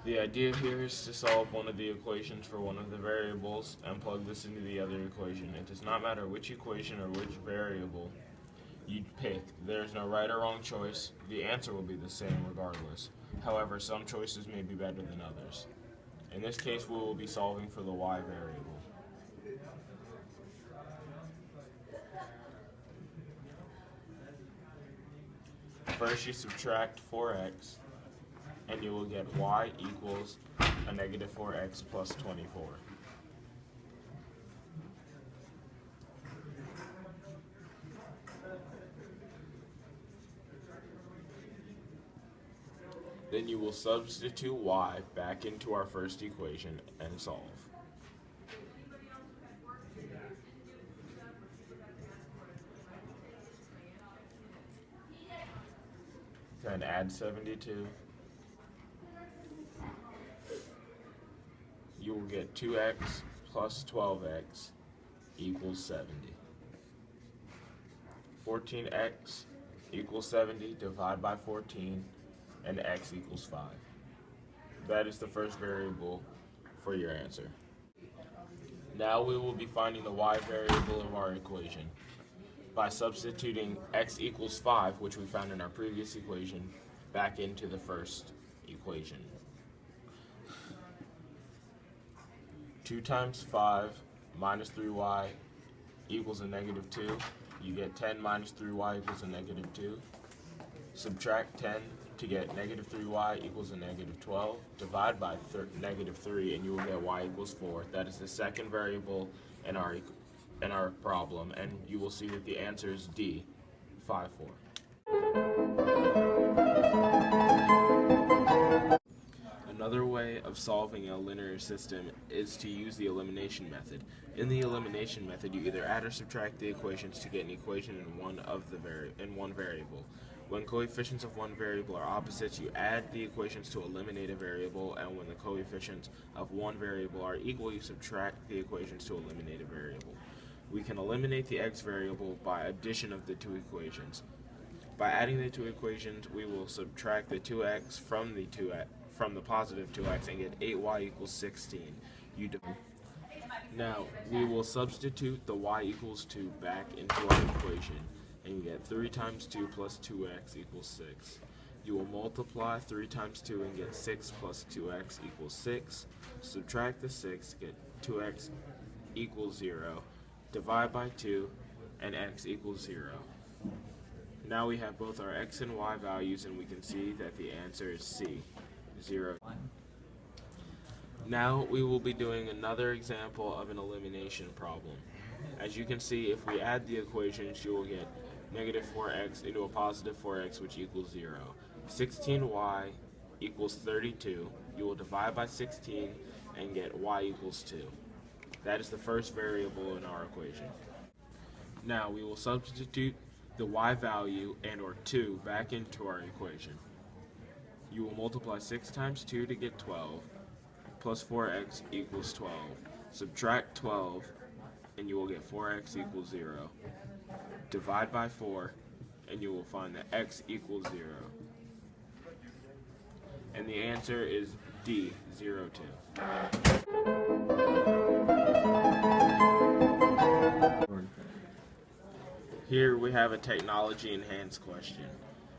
The idea here is to solve one of the equations for one of the variables and plug this into the other equation. It does not matter which equation or which variable you pick. There is no right or wrong choice. The answer will be the same regardless. However, some choices may be better than others. In this case, we will be solving for the y variable. First, you subtract 4x, and you will get y equals a negative 4x plus 24. Then you will substitute y back into our first equation and solve. Then add 72. You will get 2x plus 12x equals 70. 14x equals 70, divide by 14, and x equals 5. That is the first variable for your answer. Now we will be finding the y variable of our equation by substituting x equals 5, which we found in our previous equation, back into the first equation. 2 times 5 minus 3y equals a negative 2. You get 10 minus 3y equals a negative 2. Subtract 10 to get negative 3y equals a negative 12. Divide by negative 3 and you will get y equals 4. That is the second variable in our problem, and you will see that the answer is D, 5, 4. Another way of solving a linear system is to use the elimination method. In the elimination method, you either add or subtract the equations to get an equation in one variable. When coefficients of one variable are opposites, you add the equations to eliminate a variable, and when the coefficients of one variable are equal, you subtract the equations to eliminate a variable. We can eliminate the x variable by addition of the two equations. By adding the two equations, we will subtract the 2x from the positive 2x and get 8y equals 16. Now, we will substitute the y equals 2 back into our equation, and you get 3 times 2 plus 2x equals 6. You will multiply 3 times 2 and get 6 plus 2x equals 6. Subtract the 6, get 2x equals 0. Divide by 2, and x equals 0. Now we have both our x and y values, and we can see that the answer is C, 0. Now we will be doing another example of an elimination problem. As you can see, if we add the equations, you will get negative 4x into a positive 4x, which equals 0. 16y equals 32. You will divide by 16 and get y equals 2. That is the first variable in our equation. Now we will substitute the y value and or 2 back into our equation. You will multiply 6 times 2 to get 12, plus 4x equals 12. Subtract 12, and you will get 4x equals 0. Divide by 4, and you will find that x equals 0. And the answer is D, 0, 2. Here we have a technology enhanced question,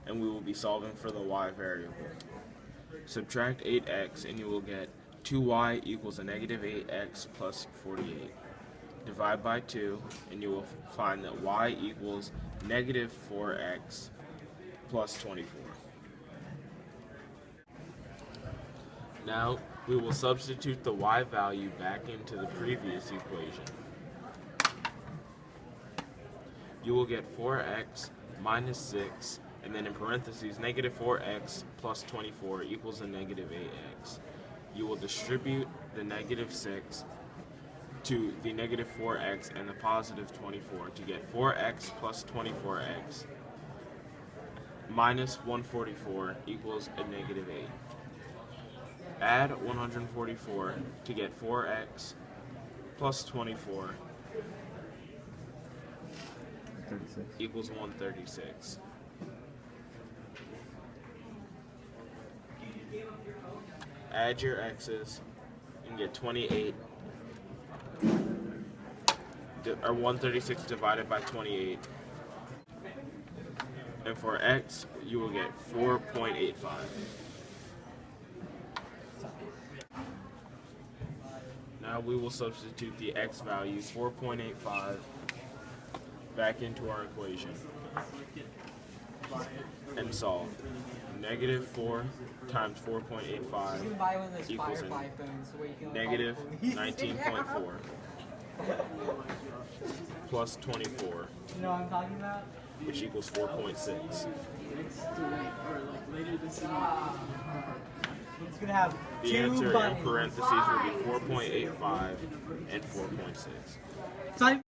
and we will be solving for the y variable. Subtract 8x and you will get 2y equals a negative 8x plus 48. Divide by 2 and you will find that y equals negative 4x plus 24. Now we will substitute the y value back into the previous equation. You will get 4x minus 6, and then in parentheses, negative 4x plus 24 equals a negative 8x. You will distribute the negative 6 to the negative 4x and the positive 24 to get 4x plus 24x minus 144 equals a negative 8. Add 144 to get 4x plus 24 36. equals 136. Add your x's and get 28, or 136 divided by 28. And for x, you will get 4.85. Now we will substitute the x value, 4.85, back into our equation and solve. Negative 4 times 4.85 equals negative 19.4 plus 24, You know what I'm talking about? which equals 4.6. It's gonna have The two answer in buttons. parentheses will be 4.85 and 4.6. So